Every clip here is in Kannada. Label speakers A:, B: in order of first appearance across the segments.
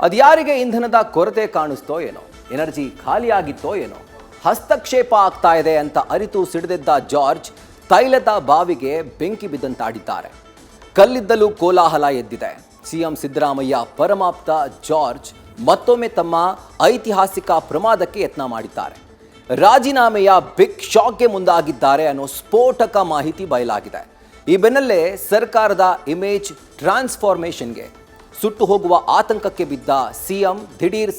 A: ಅದ್ಯಾರಿಗೆ ಇಂಧನದ ಕೊರತೆ ಕಾಣಿಸ್ತೋ ಏನೋ, ಎನರ್ಜಿ ಖಾಲಿಯಾಗಿತ್ತೋ ಏನೋ, ಹಸ್ತಕ್ಷೇಪ ಆಗ್ತಾ ಇದೆ ಅಂತ ಅರಿತು ಸಿಡಿದಿದ್ದ ಜಾರ್ಜ್ ತೈಲದ ಬಾವಿಗೆ ಬೆಂಕಿ ಬಿದ್ದಂತಾಡಿದ್ದಾರೆ. ಕಲ್ಲಿದ್ದಲು ಕೋಲಾಹಲ ಎದ್ದಿದೆ. ಸಿಎಂ ಸಿದ್ದರಾಮಯ್ಯ ಪರಮಾಪ್ತ ಜಾರ್ಜ್ ಮತ್ತೊಮ್ಮೆ ತಮ್ಮ ಐತಿಹಾಸಿಕ ಪ್ರಮಾದಕ್ಕೆ ಯತ್ನ ಮಾಡಿದ್ದಾರೆ. ರಾಜೀನಾಮೆಯ ಬಿಗ್ ಶಾಕ್ಗೆ ಮುಂದಾಗಿದ್ದಾರೆ ಅನ್ನೋ ಸ್ಫೋಟಕ ಮಾಹಿತಿ ಬಯಲಾಗಿದೆ. ಈ ಬೆನ್ನಲ್ಲೇ ಸರ್ಕಾರದ ಇಮೇಜ್ ಟ್ರಾನ್ಸ್ಫಾರ್ಮೇಷನ್ಗೆ ಸುಟ್ಟು ಹೋಗುವ ಆತಂಕಕ್ಕೆ ಬಿದ್ದ ಸಿಎಂ ದಿಢೀರ್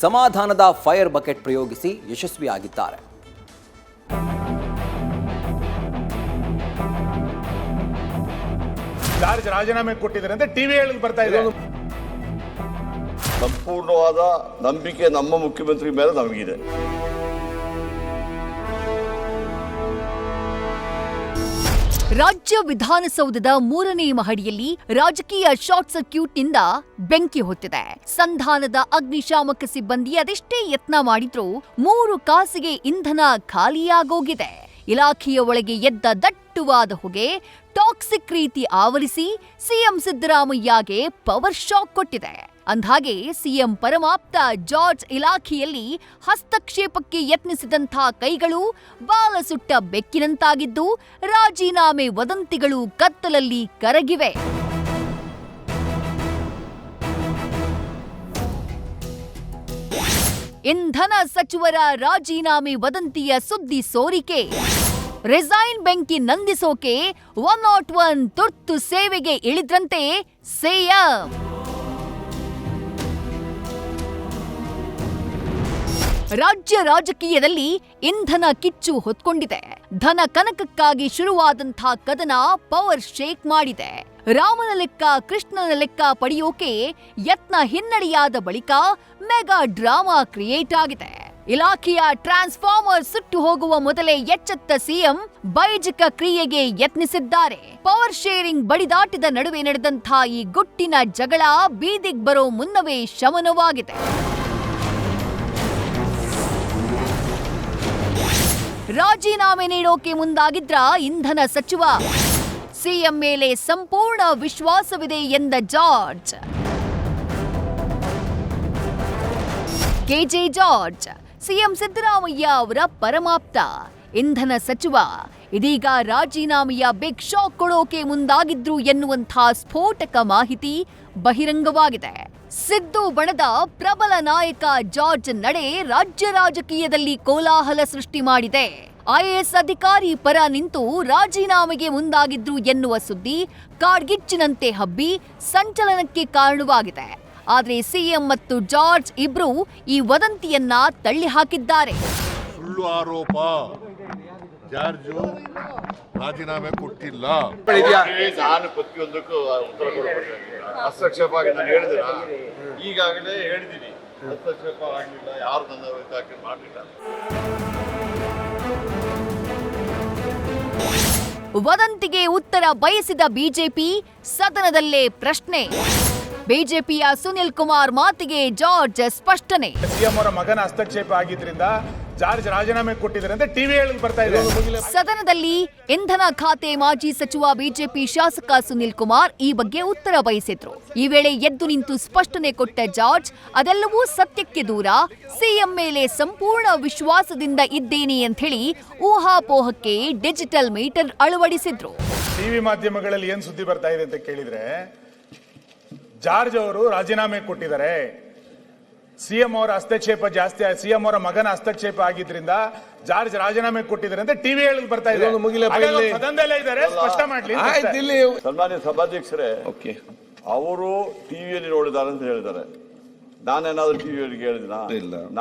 A: ಸಮಾಧಾನದ ಫೈರ್ ಬಕೆಟ್ ಪ್ರಯೋಗಿಸಿ ಯಶಸ್ವಿಯಾಗಿದ್ದಾರೆ.
B: ಜಾರ್ಜ್ ರಾಜೀನಾಮೆ ಕೊಟ್ಟಿದ್ದಾರೆ ಅಂತ ಟಿವಿಯಲ್ಲಿ ಬರ್ತಾ ಇದೆ.
C: ಸಂಪೂರ್ಣವಾದ ನಂಬಿಕೆ ನಮ್ಮ ಮುಖ್ಯಮಂತ್ರಿ ಮೇಲೆ ನಮಗಿದೆ.
D: ರಾಜ್ಯ ವಿಧಾನಸೌಧದ 3ನೇ ಮಹಡಿಯಲ್ಲಿ ರಾಜಕೀಯ ಶಾರ್ಟ್ ಸರ್ಕ್ಯೂಟ್ನಿಂದ ಬೆಂಕಿ ಹೊತ್ತಿದೆ. ಸಂಧಾನದ ಅಗ್ನಿಶಾಮಕ ಸಿಬ್ಬಂದಿ ಅದೆಷ್ಟೇ ಯತ್ನ ಮಾಡಿದ್ರೂ 3 ಕಾಸಿಗೆ ಇಂಧನ ಖಾಲಿಯಾಗೋಗಿದೆ. ಇಲಾಖೆಯ ಒಳಗೆ ಎದ್ದ ದಟ್ಟವಾದ ಹೊಗೆ ಟಾಕ್ಸಿಕ್ ರೀತಿ ಆವರಿಸಿ ಸಿಎಂ ಸಿದ್ದರಾಮಯ್ಯಗೆ ಪವರ್ ಶಾಕ್ ಕೊಟ್ಟಿದೆ. ಅಂದ್ಹಾಗೆ ಸಿಎಂ ಪರಮಾಪ್ತ ಜಾರ್ಜ್ ಇಲಾಖೆಯಲ್ಲಿ ಹಸ್ತಕ್ಷೇಪಕ್ಕೆ ಯತ್ನಿಸಿದಂಥ ಕೈಗಳು ಬಾಲ ಸುಟ್ಟ ಬೆಕ್ಕಿನಂತಾಗಿದ್ದು, ರಾಜೀನಾಮೆ ವದಂತಿಗಳು ಕತ್ತಲಲ್ಲಿ ಕರಗಿವೆ. ಇಂಧನ ಸಚಿವರ ರಾಜೀನಾಮೆ ವದಂತಿಯ ಸುದ್ದಿ ಸೋರಿಕೆ, ರಿಸೈನ್ ಬೆಂಕಿ ನಂದಿಸೋಕೆ 101 ತುರ್ತು ಸೇವೆಗೆ ಇಳಿದ್ರಂತೆ ಸಿಎಂ. ರಾಜ್ಯ ರಾಜಕೀಯದಲ್ಲಿ ಇಂಧನ ಕಿಚ್ಚು ಹೊತ್ಕೊಂಡಿದೆ. ಧನ ಕನಕಕ್ಕಾಗಿ ಶುರುವಾದಂಥ ಕದನ ಪವರ್ ಶೇಕ್ ಮಾಡಿದೆ. ರಾಮನ ಲೆಕ್ಕ ಕೃಷ್ಣನ ಲೆಕ್ಕ ಪಡೆಯೋಕೆ ಯತ್ನ ಹಿನ್ನಡೆಯಾದ ಬಳಿಕ ಮೆಗಾ ಡ್ರಾಮಾ ಕ್ರಿಯೇಟ್ ಆಗಿದೆ. ಇಲಾಖೆಯ ಟ್ರಾನ್ಸ್ಫಾರ್ಮರ್ ಸುಟ್ಟು ಹೋಗುವ ಮೊದಲೇ ಎಚ್ಚೆತ್ತ ಸಿಎಂ ಬೈಜಕ ಕ್ರಿಯೆಗೆ ಯತ್ನಿಸಿದ್ದಾರೆ. ಪವರ್ ಶೇರಿಂಗ್ ಬಡಿದಾಟದ ನಡುವೆ ನಡೆದಂಥ ಈ ಗುಟ್ಟಿನ ಜಗಳ ಬೀದಿಗೆ ಬರೋ ಮುನ್ನವೇ ಶಮನವಾಗಿದೆ. ರಾಜೀನಾಮೆ ನೀಡೋಕೆ ಮುಂದಾಗಿದ್ರ ಇಂಧನ ಸಚಿವ, ಸಿಎಂ ಮೇಲೆ ಸಂಪೂರ್ಣ ವಿಶ್ವಾಸವಿದೆ ಎಂದ George. KJ George CM Siddaramaiah ಅವರ ಪರಮಾಪ್ತ, ಇಂಧನ ಸಚಿವ. ಇದೀಗ ರಾಜೀನಾಮೆಯ ಬಿಗ್ ಶಾಕ್ ಕೊಡೋಕೆ ಮುಂದಾಗಿದ್ರು ಎನ್ನುವಂಥ ಸ್ಫೋಟಕ ಮಾಹಿತಿ ಬಹಿರಂಗವಾಗಿದೆ. ಸಿದ್ದು ಬಣದ ಪ್ರಬಲ ನಾಯಕ ಜಾರ್ಜ್ ನಡೆ ರಾಜ್ಯ ರಾಜಕೀಯದಲ್ಲಿ ಕೋಲಾಹಲ ಸೃಷ್ಟಿ ಮಾಡಿದೆ. ಐಎಎಸ್ ಅಧಿಕಾರಿ ಪರ ನಿಂತು ರಾಜೀನಾಮೆಗೆ ಮುಂದಾಗಿದ್ರು ಎನ್ನುವ ಸುದ್ದಿ ಕಾಡ್ಗಿಚ್ಚಿನಂತೆ ಹಬ್ಬಿ ಸಂಚಲನಕ್ಕೆ ಕಾರಣವಾಗಿದೆ. ಆದರೆ ಸಿಎಂ ಮತ್ತು ಜಾರ್ಜ್ ಇಬ್ರು ಈ ವದಂತಿಯನ್ನ ತಳ್ಳಿ ಹಾಕಿದ್ದಾರೆ.
E: ಸುಳ್ಳು ಆರೋಪ, ಜಾರ್ಜು ರಾಜೀನಾಮೆ ಕೊಟ್ಟಿಲ್ಲ.
C: ನಾನು ಪ್ರತಿಯೊಂದಕ್ಕೂ ಉತ್ತರ ಕೊಡಬೇಕು. ಹಸ್ತಕ್ಷೇಪ ಆಗಿ ನಾನು ಹೇಳಿದಿರ, ಈಗಾಗಲೇ ಹೇಳಿದ್ದೀನಿ. ಹಸ್ತಕ್ಷೇಪ ಆಗಲಿಲ್ಲ, ಯಾರು ನನ್ನ ಮಾಡಲಿಲ್ಲ.
D: ವದಂತಿಗೆ ಉತ್ತರ ಬಯಸಿದ ಬಿಜೆಪಿ, ಸದನದಲ್ಲೇ ಪ್ರಶ್ನೆ. ಬಿಜೆಪಿಯ ಸುನಿಲ್ ಕುಮಾರ್ ಮಾತಿಗೆ ಜಾರ್ಜ್ ಸ್ಪಷ್ಟನೆ.
B: ಸಿಎಂ ಅವರ ಮಗನ ಹಸ್ತಕ್ಷೇಪ ಆಗಿದ್ರಿಂದ ಜಾರ್ಜ್ ರಾಜೀನಾಮೆ ಕೊಟ್ಟಿದ್ದಾರೆ ಅಂತ ಟಿವಿಯಲ್ಲಿ ಬರ್ತಾ ಇದೆ.
D: ಸದನದಲ್ಲಿ ಇಂಧನ ಖಾತೆ ಮಾಜಿ ಸಚಿವ ಬಿಜೆಪಿ ಶಾಸಕ ಸುನಿಲ್ ಕುಮಾರ್ ಈ ಬಗ್ಗೆ ಉತ್ತರ ಬಯಸಿದ್ರು. ಈ ವೇಳೆ ಎದ್ದು ನಿಂತು ಸ್ಪಷ್ಟನೆ ಕೊಟ್ಟ ಜಾರ್ಜ್, ಅದೆಲ್ಲವೂ ಸತ್ಯಕ್ಕೆ ದೂರ, ಸಿಎಂ ಮೇಲೆ ಸಂಪೂರ್ಣ ವಿಶ್ವಾಸದಿಂದ ಇದ್ದೇನೆ ಅಂತ ಹೇಳಿ ಊಹಾಪೋಹಕ್ಕೆ ಡಿಜಿಟಲ್ ಮೀಟರ್ ಅಳವಡಿಸಿದ್ರು.
B: ಟಿವಿ ಮಾಧ್ಯಮಗಳಲ್ಲಿ ಏನ್ ಸುದ್ದಿ ಬರ್ತಾ ಇದೆ ಅಂತ ಕೇಳಿದ್ರೆ, ಜಾರ್ಜ್ ಅವರು ರಾಜೀನಾಮೆ ಕೊಟ್ಟಿದ್ದಾರೆ, ಸಿಎಂ ಅವರ ಹಸ್ತಕ್ಷೇಪ ಜಾಸ್ತಿ, ಸಿಎಂ ಅವರ ಮಗನ ಹಸ್ತಕ್ಷೇಪ ಆಗಿದ್ರಿಂದ ಜಾರ್ಜ್ ರಾಜೀನಾಮೆ ಕೊಟ್ಟಿದ್ದಾರೆ ಅಂತ ಟಿವಿಯಲ್ಲಿ ಬರ್ತಾ ಇದೆ. ಸದನದಲ್ಲೇ ಇದ್ದಾರೆ, ಸ್ಪಷ್ಟ ಮಾಡ್ಲಿ.
C: ಸನ್ಮಾನ್ಯ ಸಭಾಧ್ಯಕ್ಷರೇ, ಅವರು ಟಿವಿಯಲ್ಲಿ ನೋಡಿದ್ದಾರೆ ಅಂತ ಹೇಳಿದ್ದಾರೆ. ನಾನೇನಾದ್ರೂ ಟಿವಿಯಲ್ಲಿ ಹೇಳಿದಿನ?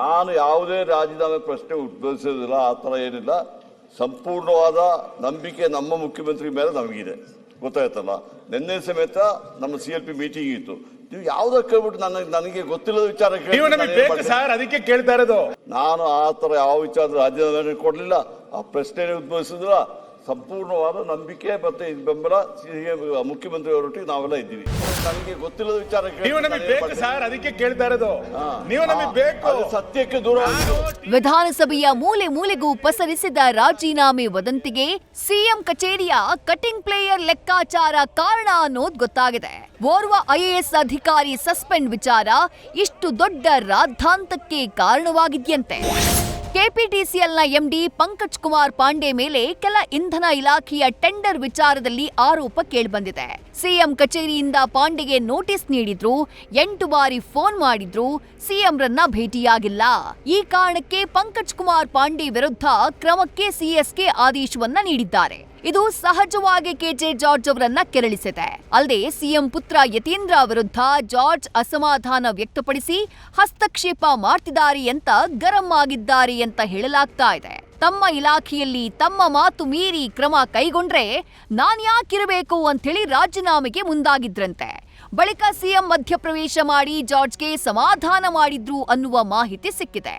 C: ನಾನು ಯಾವುದೇ ರಾಜೀನಾಮೆ ಪ್ರಶ್ನೆ ಉದ್ಭವಿಸೋದಿಲ್ಲ, ಆ ತರ ಏನಿಲ್ಲ. ಸಂಪೂರ್ಣವಾದ ನಂಬಿಕೆ ನಮ್ಮ ಮುಖ್ಯಮಂತ್ರಿ ಮೇಲೆ ನಮಗಿದೆ. ಗೊತ್ತಾಯ್ತಲ್ಲ, ನಿನ್ನೆ ಸಮೇತ ನಮ್ಮ CLP ಮೀಟಿಂಗ್ ಇತ್ತು. ನೀವು ಯಾವ್ದಕ್ಕೆ ಕೇಳ್ಬಿಟ್ಟು ನನಗೆ ಗೊತ್ತಿಲ್ಲದ ವಿಚಾರ
B: ಸರ್, ಅದಕ್ಕೆ ಕೇಳ್ತಾ ಇರೋದು.
C: ನಾನು ಆ ತರ ಯಾವ ವಿಚಾರದ ರಾಜೀನಾಮೆ ಕೊಡ್ಲಿಲ್ಲ, ಆ ಪ್ರಶ್ನೆ ಉದ್ಭವಿಸಿದ್ರ. ಸಂಪೂರ್ಣವಾದ ನಂಬಿಕೆ ಮತ್ತೆ ಬೆಂಬಲ ಮುಖ್ಯಮಂತ್ರಿ ಅವರೊಟ್ಟಿಗೆ ನಾವೆಲ್ಲ ಇದ್ದೀವಿ. ನನಗೆ ಗೊತ್ತಿಲ್ಲದ ವಿಚಾರ
B: ನೀವು ನಮಗೆ ಬೇಕು ಸರ್, ಅದಕ್ಕೆ ಕೇಳ್ತಾ ಇರೋದು. ನೀವು ನಮಗೆ ಬೇಕು.
C: ಅದು ಸತ್ಯಕ್ಕೆ ದೂರ ಹೋಗಿದ್ದು.
D: ವಿಧಾನಸಭೆಯ ಮೂಲೆ ಮೂಲೆಗೂ ಪಸರಿಸಿದ ರಾಜೀನಾಮೆ ವದಂತಿಗೆ ಸಿಎಂ ಕಚೇರಿಯ ಕಟಿಂಗ್ ಪ್ಲೇಯರ್ ಲೆಕ್ಕಾಚಾರ ಕಾರಣ ಅನ್ನೋದು ಗೊತ್ತಾಗಿದೆ. ಓರ್ವ ಐಎಎಸ್ ಅಧಿಕಾರಿ ಸಸ್ಪೆಂಡ್ ವಿಚಾರ ಇಷ್ಟು ದೊಡ್ಡ ರಾದ್ಧಾಂತಕ್ಕೆ ಕಾರಣವಾಗಿದ್ಯಂತೆ. ಕೆಪಿಟಿಸಿಎಲ್ನ ಎಂಡಿ ಪಂಕಜ್ ಕುಮಾರ್ ಪಾಂಡೆ ಮೇಲೆ ಕೆಲ ಇಂಧನ ಇಲಾಖೆಯ ಟೆಂಡರ್ ವಿಚಾರದಲ್ಲಿ ಆರೋಪ ಕೇಳಿಬಂದಿದೆ. ಸಿಎಂ ಕಚೇರಿಯಿಂದ ಪಾಂಡೆಗೆ ನೋಟಿಸ್ ನೀಡಿದ್ರು, 8 ಬಾರಿ ಫೋನ್ ಮಾಡಿದ್ರು, ಸಿಎಂರನ್ನ ಭೇಟಿಯಾಗಿಲ್ಲ. ಈ ಕಾರಣಕ್ಕೆ ಪಂಕಜ್ ಕುಮಾರ್ ಪಾಂಡೆ ವಿರುದ್ಧ ಕ್ರಮಕ್ಕೆ ಸಿಎಸ್ಕೆ ಆದೇಶವನ್ನ ನೀಡಿದ್ದಾರೆ. ಇದು ಸಹಜವಾಗಿ ಕೆಜೆ ಜಾರ್ಜ್ ಅವರನ್ನ ಕೆರಳಿಸಿದೆ. ಅಲ್ಲದೆ ಸಿಎಂ ಪುತ್ರ ಯತೀಂದ್ರ ವಿರುದ್ಧ ಜಾರ್ಜ್ ಅಸಮಾಧಾನ ವ್ಯಕ್ತಪಡಿಸಿ ಹಸ್ತಕ್ಷೇಪ ಮಾಡ್ತಿದ್ದಾರೆ ಅಂತ ಗರಂ ಆಗಿದ್ದಾರೆ ಅಂತ ಹೇಳಲಾಗ್ತಾ ಇದೆ. ತಮ್ಮ ಇಲಾಖೆಯಲ್ಲಿ ತಮ್ಮ ಮಾತು ಮೀರಿ ಕ್ರಮ ಕೈಗೊಂಡ್ರೆ ನಾನ್ಯಾಕಿರಬೇಕು ಅಂಥೇಳಿ ರಾಜೀನಾಮೆಗೆ ಮುಂದಾಗಿದ್ರಂತೆ. ಬಳಿಕ ಸಿಎಂ ಮಧ್ಯಪ್ರವೇಶ ಮಾಡಿ ಜಾರ್ಜ್ಗೆ ಸಮಾಧಾನ ಮಾಡಿದ್ರು ಅನ್ನುವ ಮಾಹಿತಿ ಸಿಕ್ಕಿದೆ.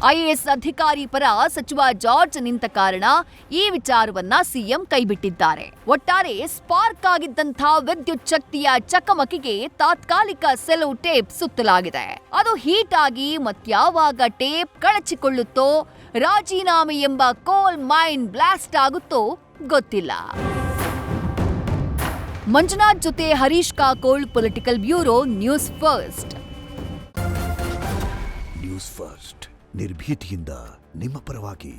D: ಐಎಎಸ್ ಅಧಿಕಾರಿ ಪರ ಸಚಿವ ಜಾರ್ಜ್ ನಿಂತ ಕಾರಣ ಈ ವಿಚಾರವನ್ನ ಸಿಎಂ ಕೈಬಿಟ್ಟಿದ್ದಾರೆ. ಒಟ್ಟಾರೆ ಸ್ಪಾರ್ಕ್ ಆಗಿದ್ದಂಥ ವಿದ್ಯುತ್ ಶಕ್ತಿಯ ಚಕಮಕಿಗೆ ತಾತ್ಕಾಲಿಕ ಸೆಲೋ ಟೇಪ್ ಸುತ್ತಲಾಗಿದೆ. ಅದು ಹೀಟ್ ಆಗಿ ಮತ್ಯಾವಾಗ ಟೇಪ್ ಕಳಚಿಕೊಳ್ಳುತ್ತೋ, ರಾಜೀನಾಮೆ ಎಂಬ ಕೋಲ್ ಮೈನ್ ಬ್ಲಾಸ್ಟ್ ಆಗುತ್ತೋ ಗೊತ್ತಿಲ್ಲ. ಮಂಜುನಾಥ್ ಜೊತೆ Harish Kakol, political bureau, news first.
F: News first ನಿರ್ಭೀತಿಯಿಂದ ನಿಮ್ಮ ಪರವಾಗಿ.